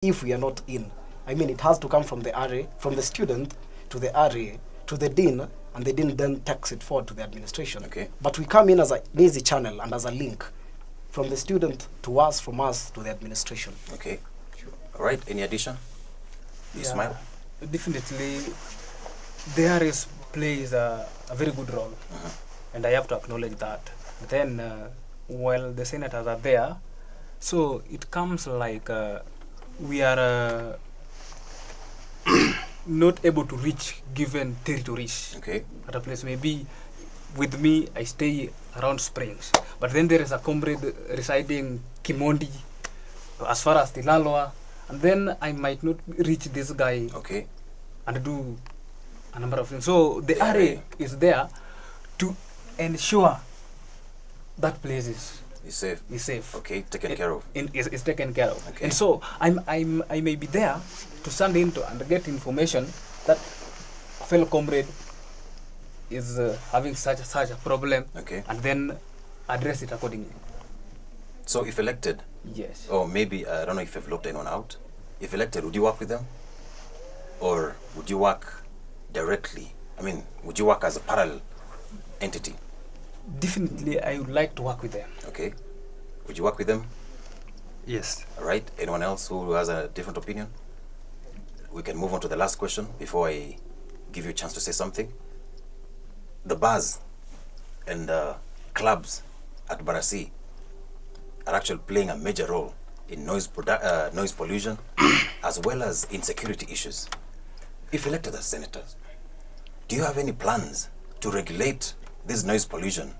if we are not in. I mean, it has to come from the RA, from the student to the RA, to the dean, and the dean then takes it forward to the administration. Okay. But we come in as an easy channel and as a link from the student to us, from us to the administration. Okay. Sure. All right. Any addition? You smile? Definitely, the RAs plays a very good role, and I have to acknowledge that. Then, while the senators are there, so it comes like we are not able to reach given territories. Okay. At a place, maybe with me, I stay around Springs, but then there is a comrade residing Kimondi, as far as Tilalwa, and then I might not reach this guy. Okay. And do a number of things. So the RA is there to ensure that place is safe. Okay, taken care of. Is taken care of. Okay. And so I may be there to stand into and get information that a fellow comrade is having such a problem. Okay. And then address it accordingly. So if elected, yes. or maybe I don't know if you've looked anyone out. If elected, would you work with them, or would you work directly? I mean, would you work as a parallel entity? Definitely, I would like to work with them. Okay. Would you work with them? Yes. All right. Anyone else who has a different opinion? We can move on to the last question before I give you a chance to say something. The bars and clubs at Barasi are actually playing a major role in noise pollution as well as insecurity issues. If elected as senators, do you have any plans to regulate this noise pollution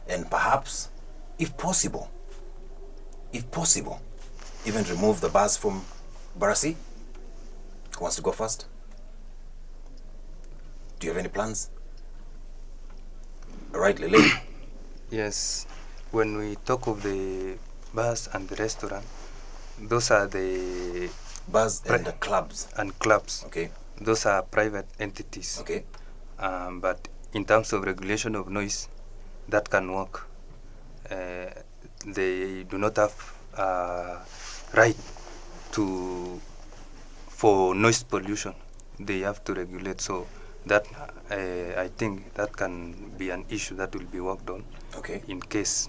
and perhaps, if possible, even remove the bars from Barasi? Who wants to go first? Do you have any plans? All right, Lily. Yes. When we talk of the bars and the restaurant, those are the bars and the clubs. And clubs. Okay. Those are private entities. Okay. But in terms of regulation of noise, that can work. They do not have right for noise pollution. They have to regulate. So that I think that can be an issue that will be worked on. Okay. In case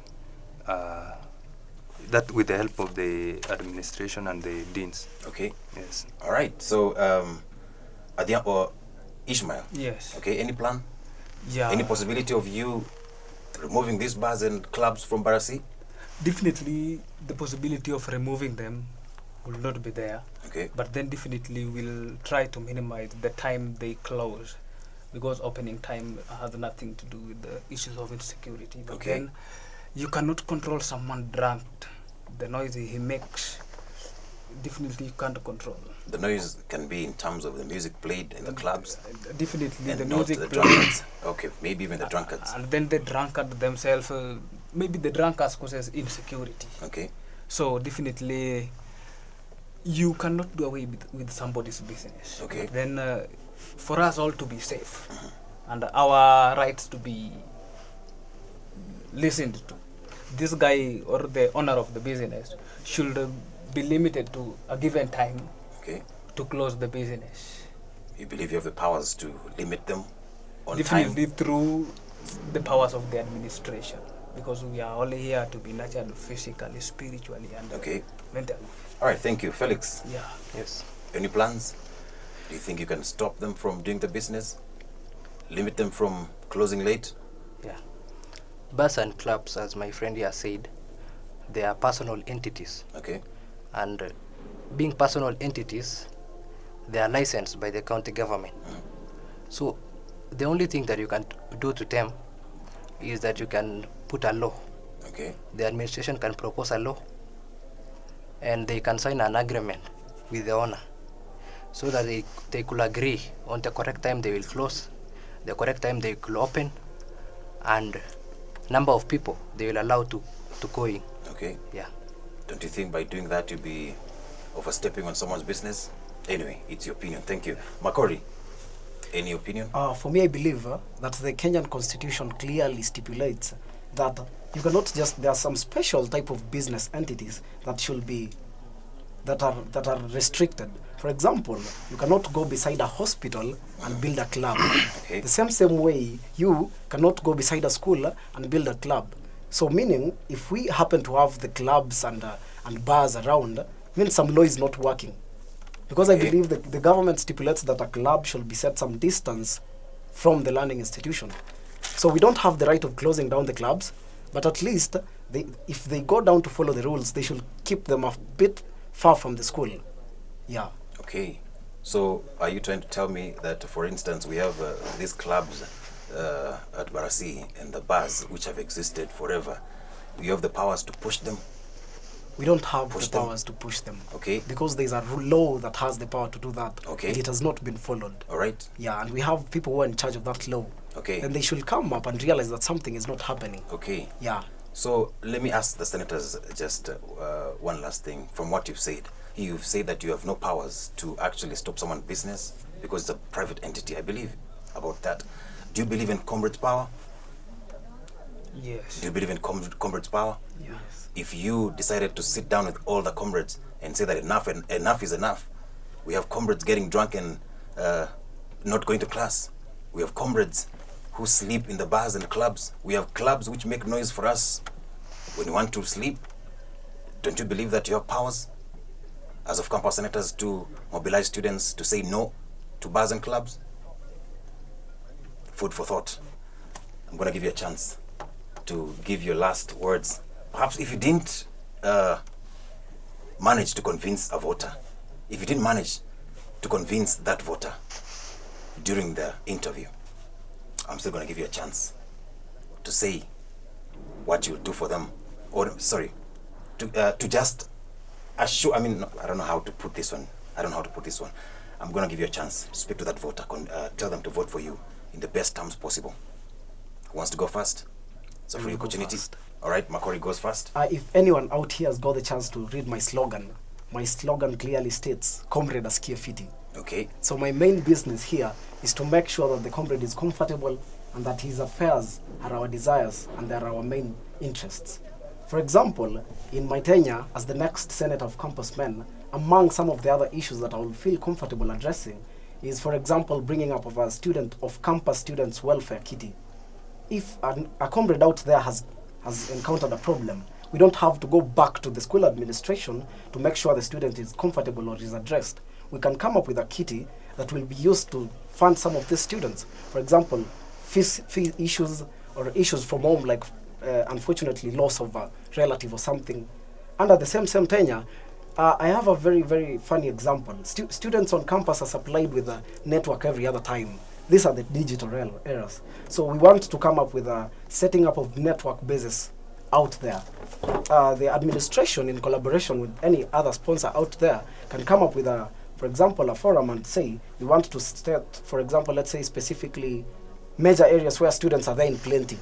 that with the help of the administration and the deans. Okay. Yes. All right. So Adia or Ishmael. Yes. Okay. Any plan? Yeah. Any possibility of you removing these bars and clubs from Barasi? Definitely, the possibility of removing them will not be there. Okay. But then definitely we'll try to minimize the time they close, because opening time has nothing to do with the issues of insecurity. But okay. Then you cannot control someone drunk. The noise he makes, definitely you can't control. The noise can be in terms of the music played in the clubs? Definitely, and the not music the played. drunkards. Okay, maybe even the drunkards. And then the drunkard themselves, maybe the drunkards causes insecurity. Okay. So definitely, you cannot do away with somebody's business. Okay. But then for us all to be safe and our rights to be listened to, this guy or the owner of the business should be limited to a given time to close the business. You believe you have the powers to limit them on Definitely time? Through the powers of the administration, because we are only here to be nurtured physically, spiritually, and mentally. All right, thank you. Felix? Yeah. Yes. Any plans? Do you think you can stop them from doing the business? Limit them from closing late? Yeah. Bars and clubs, as my friend here said, they are personal entities. Okay. And being personal entities, they are licensed by the county government. So the only thing that you can do to them is that you can put a law. Okay. The administration can propose a law, and they can sign an agreement with the owner, so that they could agree on the correct time they will close, the correct time they will open, and number of people they will allow to go in. Okay. Yeah. Don't you think by doing that you'll be overstepping on someone's business? Anyway, it's your opinion. Thank you. Makori, any opinion? For me, I believe that the Kenyan constitution clearly stipulates that you cannot just, there are some special type of business entities that should be that are restricted. For example, you cannot go beside a hospital and build a club. Okay. The same way, you cannot go beside a school and build a club. So meaning, if we happen to have the clubs and bars around, means some law is not working. Because I believe the government stipulates that a club should be set some distance from the learning institution. So we don't have the right of closing down the clubs, but at least if they go down to follow the rules, they should keep them a bit far from the school. Yeah. Okay. So are you trying to tell me that, for instance, we have these clubs at Barasi and the bars which have existed forever? Do you have the powers to push them? We don't have Push the them. powers to push them. Okay. Because there's a law that has the power to do that. Okay. And it has not been followed. All right. Yeah, and we have people who are in charge of that law. Okay. And they should come up and realize that something is not happening. Okay. Yeah. So let me ask the senators just one last thing. From what you've said that you have no powers to actually stop someone's business because it's a private entity. I believe about that. Do you believe in comrades' power? Yes. Do you believe in comrades' power? Yes. If you decided to sit down with all the comrades and say that enough is enough, we have comrades getting drunk and not going to class. We have comrades who sleep in the bars and clubs. We have clubs which make noise for us when you want to sleep. Don't you believe that you have powers as of campus senators to mobilize students to say no to bars and clubs? Food for thought. I'm going to give you a chance to give your last words. Perhaps if you didn't manage to convince a voter, if you didn't manage to convince that voter during the interview, I'm still going to give you a chance to say what you'll do for them. Or, sorry, to just assure, I don't know how to put this one. I'm going to give you a chance to speak to that voter, tell them to vote for you in the best terms possible. Who wants to go first? It's a free opportunity. All right, Makori goes first. If anyone out here has got the chance to read my slogan clearly states, Comrade Asikie Fiti. Okay. So my main business here is to make sure that the comrade is comfortable and that his affairs are our desires and they are our main interests. For example, in my tenure as the next Senator of Campus Men, among some of the other issues that I will feel comfortable addressing is, for example, bringing up of a student of campus students' welfare kitty. If a comrade out there has encountered a problem, we don't have to go back to the school administration to make sure the student is comfortable or is addressed. We can come up with a kitty that will be used to fund some of these students. For example, fee issues or issues from home, like unfortunately loss of a relative or something. Under the same tenure, I have a very, very funny example. Students on campus are supplied with a network every other time. These are the digital eras. So we want to come up with a setting up of network bases out there. The administration, in collaboration with any other sponsor out there, can come up with for example, a forum and say, we want to start, for example, let's say specifically major areas where students are there in plenty.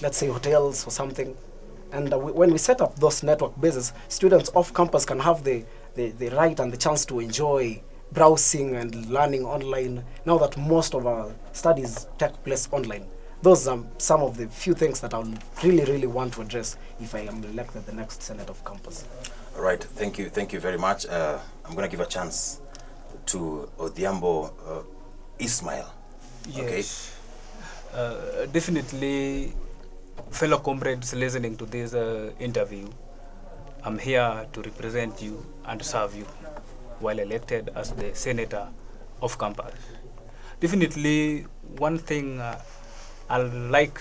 Let's say hotels or something. And when we set up those network bases, students off campus can have the right and the chance to enjoy browsing and learning online, now that most of our studies take place online. Those are some of the few things that I would really, really want to address if I am elected the next Senate of Campus. All right, thank you very much. I'm going to give a chance to Odhiambo Ismail. Yes. Definitely, fellow comrades listening to this interview, I'm here to represent you and serve you while elected as the Senator of Campus. Definitely, one thing I'd like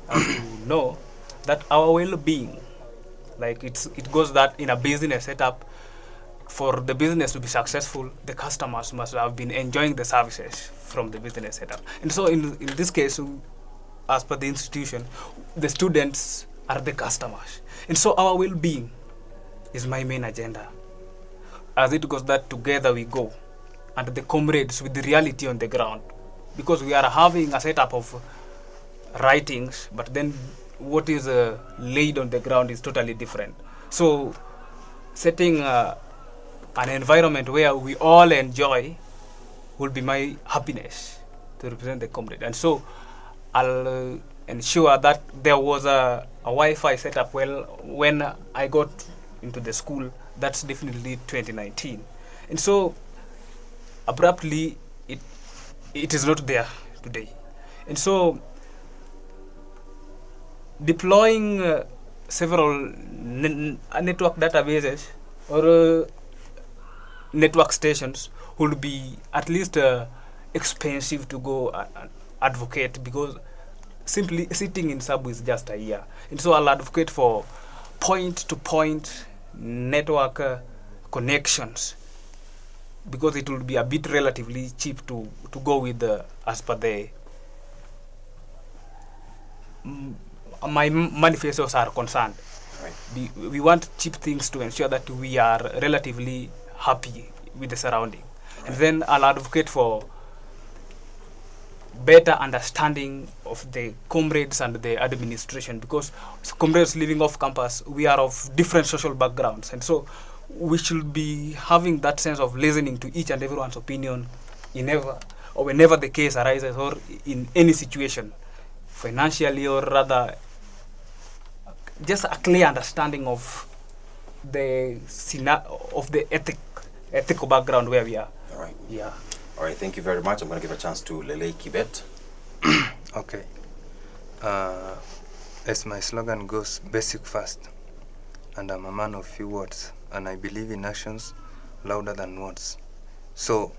us to know that our well-being, like it goes that in a business setup, for the business to be successful, the customers must have been enjoying the services from the business setup. And so in this case, as per the institution, the students are the customers. And so our well-being is my main agenda. As it goes that together we go, and the comrades with the reality on the ground. Because we are having a setup of writings, but then what is laid on the ground is totally different. So setting an environment where we all enjoy will be my happiness to represent the comrade. And so I'll ensure that there was a Wi-Fi setup when I got into the school That's definitely 2019. And so abruptly it is not there today. And so deploying several network databases or network stations would be at least expensive to go advocate, because simply sitting in sub is just a year. And so I'll advocate for point-to-point network connections, because it will be a bit relatively cheap to go with as per the my manifestos are concerned. Right. We want cheap things to ensure that we are relatively happy with the surrounding. Right. And then I'll advocate for better understanding of the comrades and the administration, because comrades living off campus, we are of different social backgrounds, and so we should be having that sense of listening to each and everyone's opinion whenever the case arises, or in any situation, financially or rather just a clear understanding of the ethical background where we are. All right. Yeah. All right, thank you very much. I'm going to give a chance to Lele Kibet. Okay. As my slogan goes, basic first. And I'm a man of few words, and I believe in actions louder than words. So,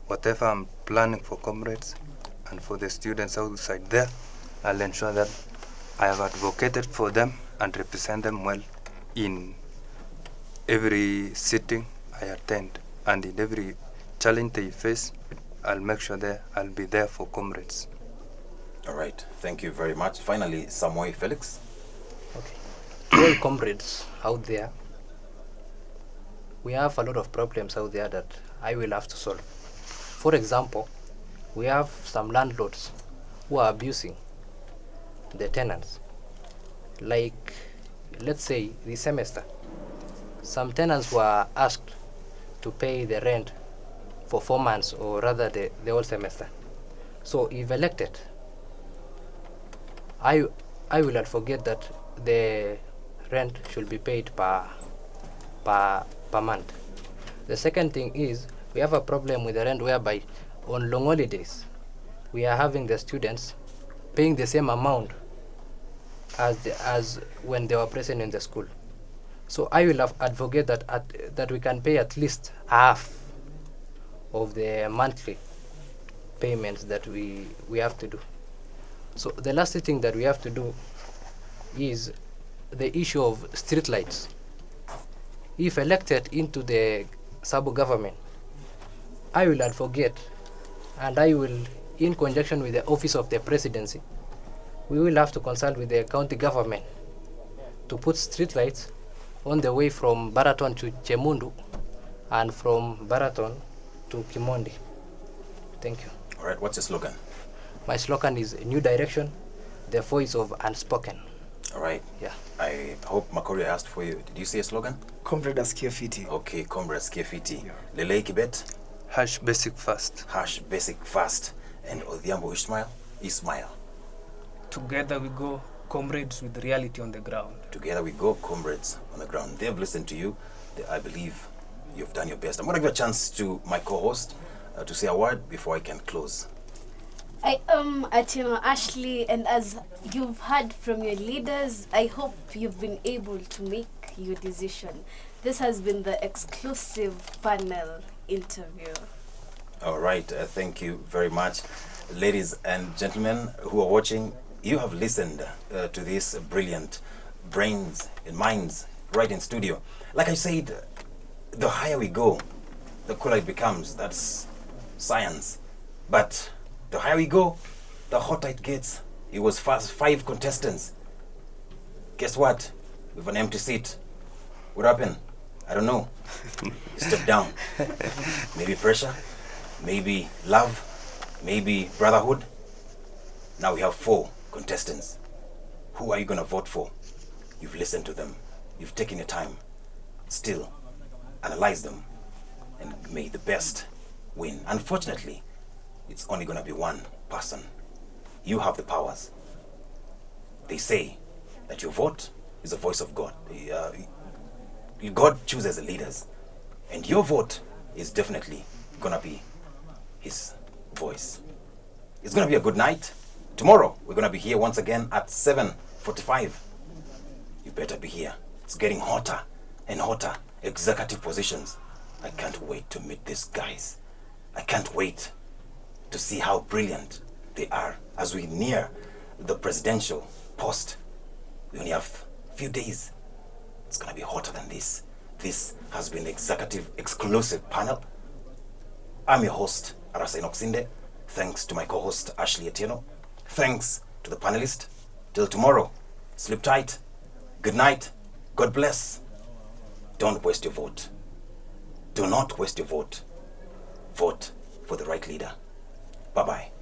whatever I'm planning for comrades and for the students outside there, I'll ensure that I have advocated for them and represent them well in every sitting I attend, and in every challenge they face, I'll make sure that I'll be there for comrades. All right, thank you very much. Finally, Samoy Felix. Okay. To all comrades out there, we have a lot of problems out there that I will have to solve. For example, we have some landlords who are abusing the tenants. Like, let's say this semester, some tenants were asked to pay the rent for 4 months, or rather the whole semester. So if elected, I will not forget that the rent should be paid per month. The second thing is, we have a problem with the rent whereby on long holidays we are having the students paying the same amount as when they were present in the school. So I will advocate that we can pay at least half of the monthly payments that we have to do. So the last thing that we have to do is the issue of street lights. If elected into the sub-government, I will advocate, and I will, in conjunction with the office of the presidency, we will have to consult with the county government to put street lights on the way from Baraton to Chemundu and from Baraton to Kimondi. Thank you. All right, what's your slogan? My slogan is New Direction, the voice of unspoken. All right. Yeah. I hope Makori asked for you. Did you say a slogan? Comrade Askia Fiti. Okay, Comrade Skefiti. Yeah. Lele Kibet, Hash basic first. hash basic fast, and Odhiambo Ismail. Together we go, comrades with reality on the ground. Together we go, comrades on the ground. They've listened to you. I believe you've done your best. I'm going to give a chance to my co-host to say a word before I can close. I am Atino Ashley, and as you've heard from your leaders, I hope you've been able to make your decision. This has been the exclusive panel interview. All right, thank you very much. Ladies and gentlemen who are watching, you have listened to these brilliant brains and minds right in studio. Like I said, the higher we go, the cooler it becomes. That's science. But the higher we go, the hotter it gets. It was 5 contestants. Guess what? We have an empty seat. What happened? I don't know. Step down. Maybe pressure, maybe love, maybe brotherhood. Now we have 4 contestants. Who are you going to vote for? You've listened to them. You've taken your time. Still, analyze them, and may the best win. Unfortunately, it's only going to be one person. You have the powers. They say that your vote is the voice of God. God chooses the leaders, and your vote is definitely gonna be his voice. It's gonna be a good night. Tomorrow we're gonna be here once again at 7:45. You better be here. It's getting hotter and hotter. Executive positions. I can't wait to meet these guys. I can't wait to see how brilliant they are as we near the presidential post. We only have a few days. It's gonna be hotter than this. This has been the executive exclusive panel. I'm your host, Arasa Inoxinde. Thanks to my co-host, Ashley Etieno. Thanks to the panelists. Till tomorrow, sleep tight. Good night. God bless. Don't waste your vote. Do not waste your vote. Vote for the right leader. Bye-bye.